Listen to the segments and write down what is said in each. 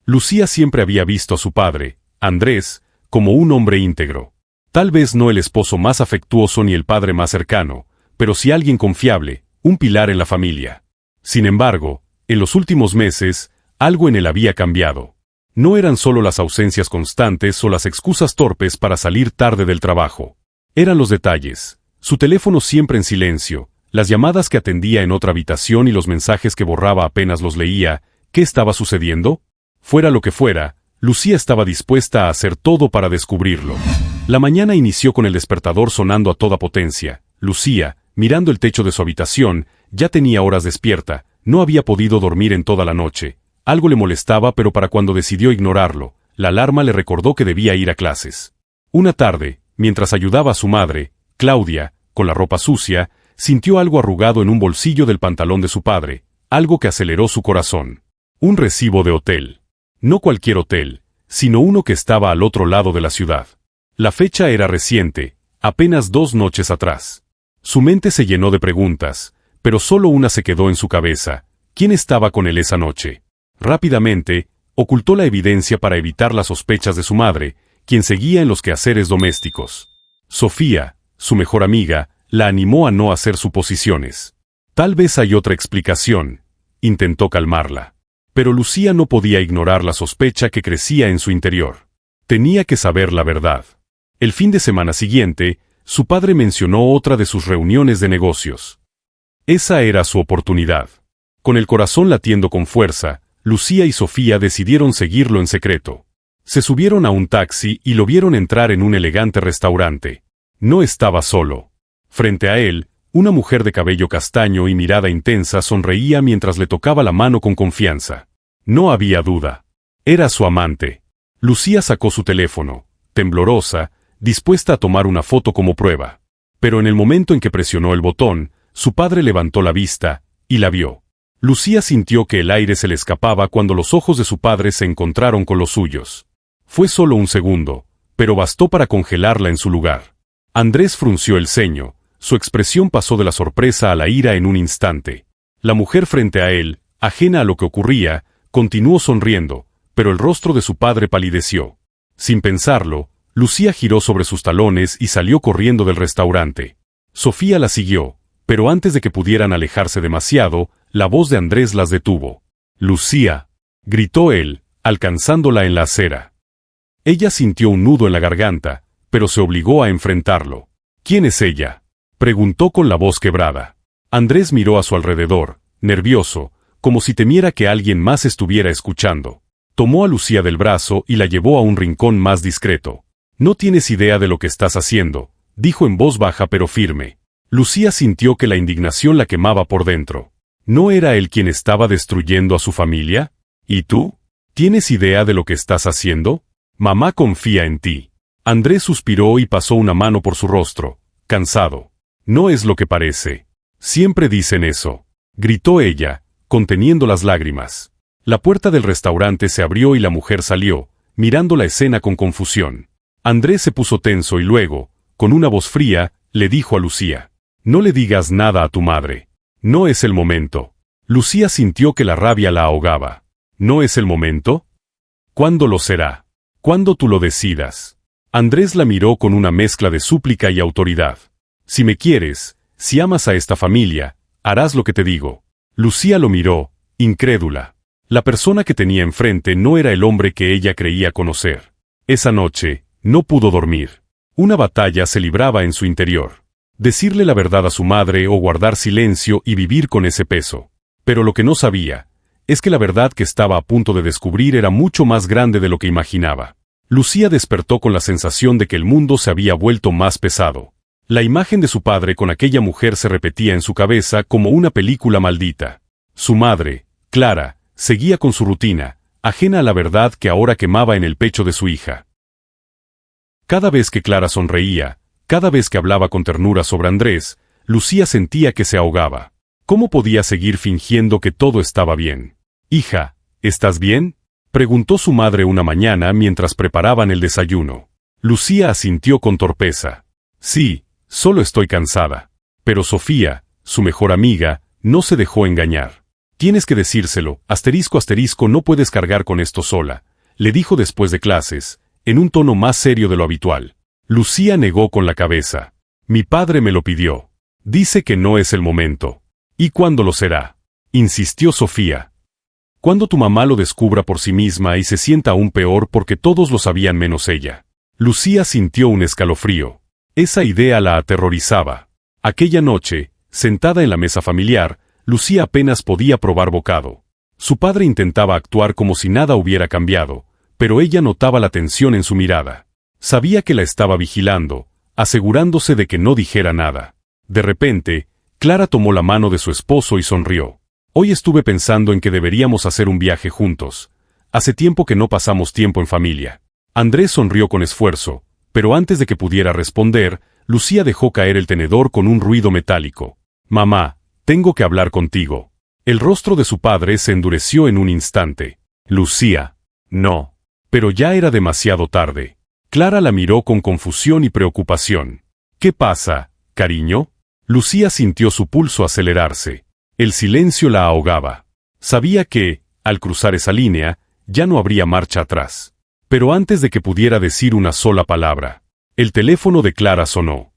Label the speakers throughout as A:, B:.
A: Lucía siempre había visto a su padre, Andrés, como un hombre íntegro. Tal vez no el esposo más afectuoso ni el padre más cercano, pero sí alguien confiable, un pilar en la familia. Sin embargo, en los últimos meses, algo en él había cambiado. No eran solo las ausencias constantes o las excusas torpes para salir tarde del trabajo. Eran los detalles, su teléfono siempre en silencio, las llamadas que atendía en otra habitación y los mensajes que borraba apenas los leía. ¿Qué estaba sucediendo? Fuera lo que fuera, Lucía estaba dispuesta a hacer todo para descubrirlo. La mañana inició con el despertador sonando a toda potencia. Lucía, mirando el techo de su habitación, ya tenía horas despierta, no había podido dormir en toda la noche. Algo le molestaba, pero para cuando decidió ignorarlo, la alarma le recordó que debía ir a clases. Una tarde, mientras ayudaba a su madre, Claudia, con la ropa sucia, sintió algo arrugado en un bolsillo del pantalón de su padre, algo que aceleró su corazón. Un recibo de hotel. No cualquier hotel, sino uno que estaba al otro lado de la ciudad. La fecha era reciente, apenas 2 noches atrás. Su mente se llenó de preguntas, pero solo una se quedó en su cabeza. ¿Quién estaba con él esa noche? Rápidamente, ocultó la evidencia para evitar las sospechas de su madre, quien seguía en los quehaceres domésticos. Sofía, su mejor amiga, la animó a no hacer suposiciones. Tal vez hay otra explicación, intentó calmarla. Pero Lucía no podía ignorar la sospecha que crecía en su interior. Tenía que saber la verdad. El fin de semana siguiente, su padre mencionó otra de sus reuniones de negocios. Esa era su oportunidad. Con el corazón latiendo con fuerza, Lucía y Sofía decidieron seguirlo en secreto. Se subieron a un taxi y lo vieron entrar en un elegante restaurante. No estaba solo. Frente a él, una mujer de cabello castaño y mirada intensa sonreía mientras le tocaba la mano con confianza. No había duda. Era su amante. Lucía sacó su teléfono, temblorosa, dispuesta a tomar una foto como prueba. Pero en el momento en que presionó el botón, su padre levantó la vista, y la vio. Lucía sintió que el aire se le escapaba cuando los ojos de su padre se encontraron con los suyos. Fue solo un segundo, pero bastó para congelarla en su lugar. Andrés frunció el ceño, su expresión pasó de la sorpresa a la ira en un instante. La mujer frente a él, ajena a lo que ocurría, continuó sonriendo, pero el rostro de su padre palideció. Sin pensarlo, Lucía giró sobre sus talones y salió corriendo del restaurante. Sofía la siguió, pero antes de que pudieran alejarse demasiado, la voz de Andrés las detuvo. «Lucía», gritó él, alcanzándola en la acera. Ella sintió un nudo en la garganta, pero se obligó a enfrentarlo. «¿Quién es ella?», preguntó con la voz quebrada. Andrés miró a su alrededor, nervioso, como si temiera que alguien más estuviera escuchando. Tomó a Lucía del brazo y la llevó a un rincón más discreto. «No tienes idea de lo que estás haciendo», dijo en voz baja pero firme. Lucía sintió que la indignación la quemaba por dentro. ¿No era él quien estaba destruyendo a su familia? ¿Y tú? ¿Tienes idea de lo que estás haciendo? Mamá confía en ti. Andrés suspiró y pasó una mano por su rostro, cansado. «No es lo que parece. Siempre dicen eso», gritó ella, conteniendo las lágrimas. La puerta del restaurante se abrió y la mujer salió, mirando la escena con confusión. Andrés se puso tenso y luego, con una voz fría, le dijo a Lucía: «No le digas nada a tu madre. No es el momento». Lucía sintió que la rabia la ahogaba. «¿No es el momento? ¿Cuándo lo será? Cuando tú lo decidas». Andrés la miró con una mezcla de súplica y autoridad. «Si me quieres, si amas a esta familia, harás lo que te digo». Lucía lo miró, incrédula. La persona que tenía enfrente no era el hombre que ella creía conocer. Esa noche, no pudo dormir. Una batalla se libraba en su interior. Decirle la verdad a su madre o guardar silencio y vivir con ese peso. Pero lo que no sabía, es que la verdad que estaba a punto de descubrir era mucho más grande de lo que imaginaba. Lucía despertó con la sensación de que el mundo se había vuelto más pesado. La imagen de su padre con aquella mujer se repetía en su cabeza como una película maldita. Su madre, Clara, seguía con su rutina, ajena a la verdad que ahora quemaba en el pecho de su hija. Cada vez que Clara sonreía, cada vez que hablaba con ternura sobre Andrés, Lucía sentía que se ahogaba. ¿Cómo podía seguir fingiendo que todo estaba bien? «Hija, ¿estás bien?», preguntó su madre una mañana mientras preparaban el desayuno. Lucía asintió con torpeza. «Sí, solo estoy cansada». Pero Sofía, su mejor amiga, no se dejó engañar. Tienes que decírselo, asterisco asterisco, no puedes cargar con esto sola, le dijo después de clases, en un tono más serio de lo habitual. Lucía negó con la cabeza. Mi padre me lo pidió. Dice que no es el momento. ¿Y cuándo lo será? Insistió Sofía. Cuando tu mamá lo descubra por sí misma y se sienta aún peor porque todos lo sabían menos ella. Lucía sintió un escalofrío. Esa idea la aterrorizaba. Aquella noche, sentada en la mesa familiar, Lucía apenas podía probar bocado. Su padre intentaba actuar como si nada hubiera cambiado, pero ella notaba la tensión en su mirada. Sabía que la estaba vigilando, asegurándose de que no dijera nada. De repente, Clara tomó la mano de su esposo y sonrió. Hoy estuve pensando en que deberíamos hacer un viaje juntos. Hace tiempo que no pasamos tiempo en familia. Andrés sonrió con esfuerzo, pero antes de que pudiera responder, Lucía dejó caer el tenedor con un ruido metálico. Mamá, tengo que hablar contigo. El rostro de su padre se endureció en un instante. Lucía. No. Pero ya era demasiado tarde. Clara la miró con confusión y preocupación. ¿Qué pasa, cariño? Lucía sintió su pulso acelerarse. El silencio la ahogaba. Sabía que, al cruzar esa línea, ya no habría marcha atrás. Pero antes de que pudiera decir una sola palabra, el teléfono de Clara sonó.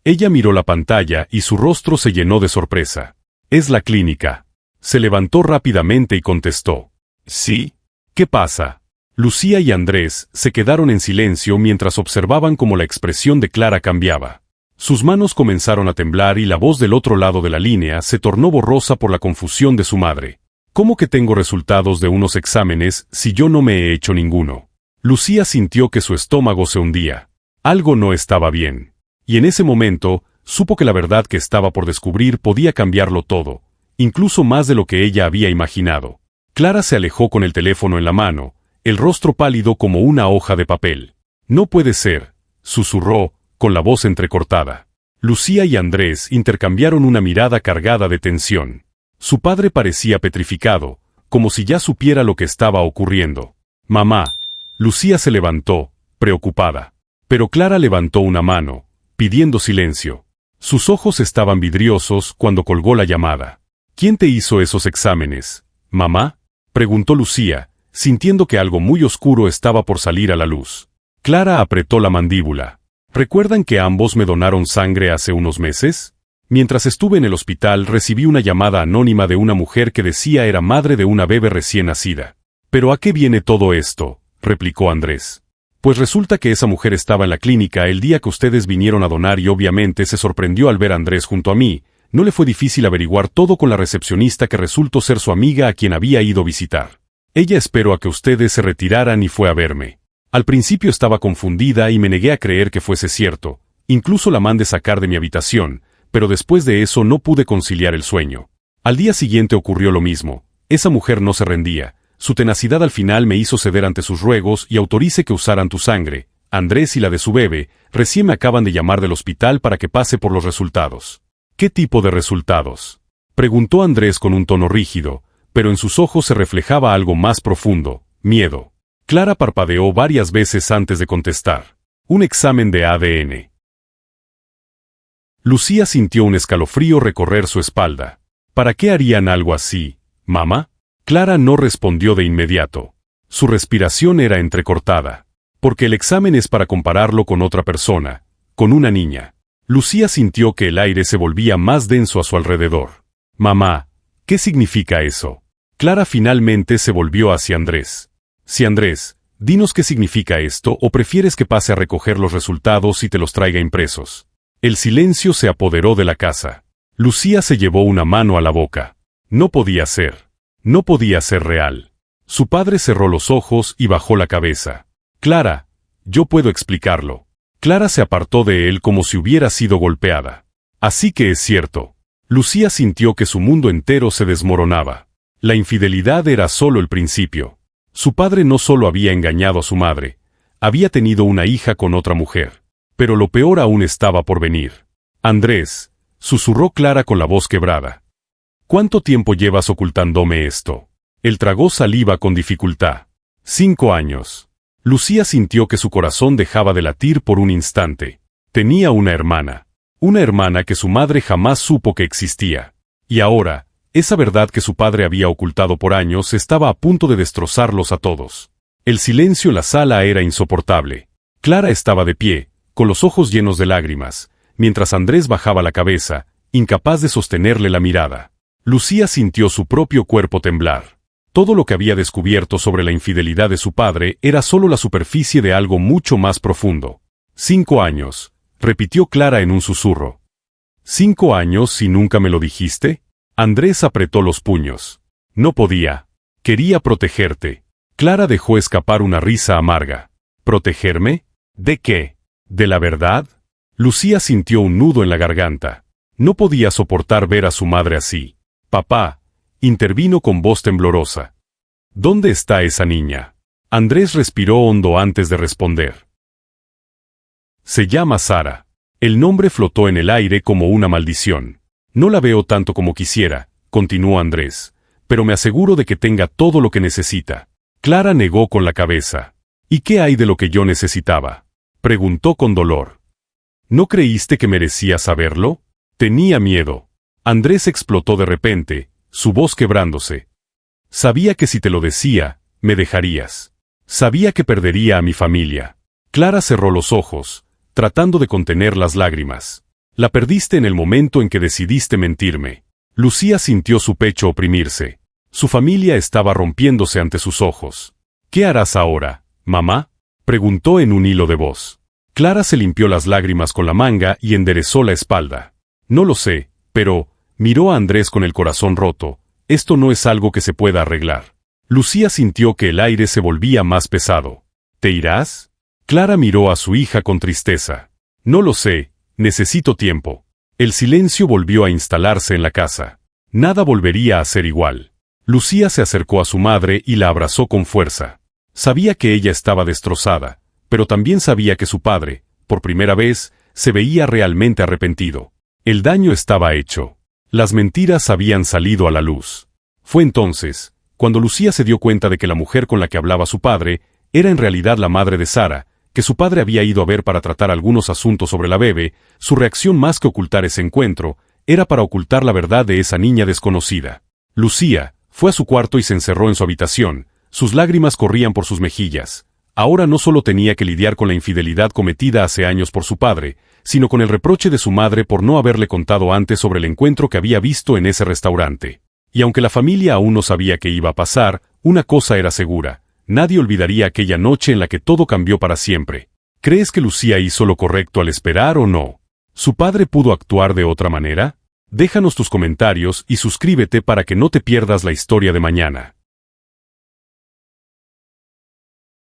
A: Ella miró la pantalla y su rostro se llenó de sorpresa. Es la clínica. Se levantó rápidamente y contestó. ¿Sí? ¿Qué pasa? Lucía y Andrés se quedaron en silencio mientras observaban cómo la expresión de Clara cambiaba. Sus manos comenzaron a temblar y la voz del otro lado de la línea se tornó borrosa por la confusión de su madre. ¿Cómo que tengo resultados de unos exámenes si yo no me he hecho ninguno? Lucía sintió que su estómago se hundía. Algo no estaba bien. Y en ese momento, supo que la verdad que estaba por descubrir podía cambiarlo todo, incluso más de lo que ella había imaginado. Clara se alejó con el teléfono en la mano, el rostro pálido como una hoja de papel. No puede ser, susurró, con la voz entrecortada. Lucía y Andrés intercambiaron una mirada cargada de tensión. Su padre parecía petrificado, como si ya supiera lo que estaba ocurriendo. Mamá. Lucía se levantó, preocupada. Pero Clara levantó una mano, pidiendo silencio. Sus ojos estaban vidriosos cuando colgó la llamada. ¿Quién te hizo esos exámenes, mamá? Preguntó Lucía, sintiendo que algo muy oscuro estaba por salir a la luz. Clara apretó la mandíbula. ¿Recuerdan que ambos me donaron sangre hace unos meses? Mientras estuve en el hospital recibí una llamada anónima de una mujer que decía era madre de una bebé recién nacida. ¿Pero a qué viene todo esto?, replicó Andrés. Pues resulta que esa mujer estaba en la clínica el día que ustedes vinieron a donar y obviamente se sorprendió al ver a Andrés junto a mí. No le fue difícil averiguar todo con la recepcionista que resultó ser su amiga a quien había ido a visitar. Ella esperó a que ustedes se retiraran y fue a verme. Al principio estaba confundida y me negué a creer que fuese cierto. Incluso la mandé sacar de mi habitación, pero después de eso no pude conciliar el sueño. Al día siguiente ocurrió lo mismo. Esa mujer no se rendía. Su tenacidad al final me hizo ceder ante sus ruegos y autorice que usaran tu sangre. Andrés y la de su bebé recién me acaban de llamar del hospital para que pase por los resultados. ¿Qué tipo de resultados?, preguntó Andrés con un tono rígido, pero en sus ojos se reflejaba algo más profundo, miedo. Clara parpadeó varias veces antes de contestar. Un examen de ADN. Lucía sintió un escalofrío recorrer su espalda. ¿Para qué harían algo así, mamá? Clara no respondió de inmediato. Su respiración era entrecortada. Porque el examen es para compararlo con otra persona, con una niña. Lucía sintió que el aire se volvía más denso a su alrededor. Mamá, ¿qué significa eso? Clara finalmente se volvió hacia Andrés. Sí, Andrés, dinos qué significa esto o prefieres que pase a recoger los resultados y te los traiga impresos. El silencio se apoderó de la casa. Lucía se llevó una mano a la boca. No podía ser. No podía ser real. Su padre cerró los ojos y bajó la cabeza. Clara, yo puedo explicarlo. Clara se apartó de él como si hubiera sido golpeada. Así que es cierto. Lucía sintió que su mundo entero se desmoronaba. La infidelidad era solo el principio. Su padre no solo había engañado a su madre, había tenido una hija con otra mujer. Pero lo peor aún estaba por venir. Andrés, susurró Clara con la voz quebrada. ¿Cuánto tiempo llevas ocultándome esto? Él tragó saliva con dificultad. 5 años. Lucía sintió que su corazón dejaba de latir por un instante. Tenía una hermana que su madre jamás supo que existía. Y ahora, Esa verdad que su padre había ocultado por años estaba a punto de destrozarlos a todos. El silencio en la sala era insoportable. Clara estaba de pie, con los ojos llenos de lágrimas, mientras Andrés bajaba la cabeza, incapaz de sostenerle la mirada. Lucía sintió su propio cuerpo temblar. Todo lo que había descubierto sobre la infidelidad de su padre era solo la superficie de algo mucho más profundo. 5 años, repitió Clara en un susurro. ¿5 años y nunca me lo dijiste? Andrés apretó los puños. No podía. Quería protegerte. Clara dejó escapar una risa amarga. ¿Protegerme? ¿De qué? ¿De la verdad? Lucía sintió un nudo en la garganta. No podía soportar ver a su madre así. Papá, intervino con voz temblorosa. ¿Dónde está esa niña? Andrés respiró hondo antes de responder. Se llama Sara. El nombre flotó en el aire como una maldición. No la veo tanto como quisiera, continuó Andrés, pero me aseguro de que tenga todo lo que necesita. Clara negó con la cabeza. ¿Y qué hay de lo que yo necesitaba? Preguntó con dolor. ¿No creíste que merecía saberlo? Tenía miedo. Andrés explotó de repente, su voz quebrándose. Sabía que si te lo decía, me dejarías. Sabía que perdería a mi familia. Clara cerró los ojos, tratando de contener las lágrimas. La perdiste en el momento en que decidiste mentirme. Lucía sintió su pecho oprimirse. Su familia estaba rompiéndose ante sus ojos. ¿Qué harás ahora, mamá? Preguntó en un hilo de voz. Clara se limpió las lágrimas con la manga y enderezó la espalda. No lo sé, pero, miró a Andrés con el corazón roto, esto no es algo que se pueda arreglar. Lucía sintió que el aire se volvía más pesado. ¿Te irás? Clara miró a su hija con tristeza. No lo sé. Necesito tiempo. El silencio volvió a instalarse en la casa. Nada volvería a ser igual. Lucía se acercó a su madre y la abrazó con fuerza. Sabía que ella estaba destrozada, pero también sabía que su padre, por primera vez, se veía realmente arrepentido. El daño estaba hecho. Las mentiras habían salido a la luz. Fue entonces, cuando Lucía se dio cuenta de que la mujer con la que hablaba su padre era en realidad la madre de Sara, que su padre había ido a ver para tratar algunos asuntos sobre la bebé. Su reacción más que ocultar ese encuentro, era para ocultar la verdad de esa niña desconocida. Lucía fue a su cuarto y se encerró en su habitación, sus lágrimas corrían por sus mejillas. Ahora no solo tenía que lidiar con la infidelidad cometida hace años por su padre, sino con el reproche de su madre por no haberle contado antes sobre el encuentro que había visto en ese restaurante. Y aunque la familia aún no sabía qué iba a pasar, una cosa era segura. Nadie olvidaría aquella noche en la que todo cambió para siempre. ¿Crees que Lucía hizo lo correcto al esperar o no? ¿Su padre pudo actuar de otra manera? Déjanos tus comentarios y suscríbete para que no te pierdas la historia de mañana.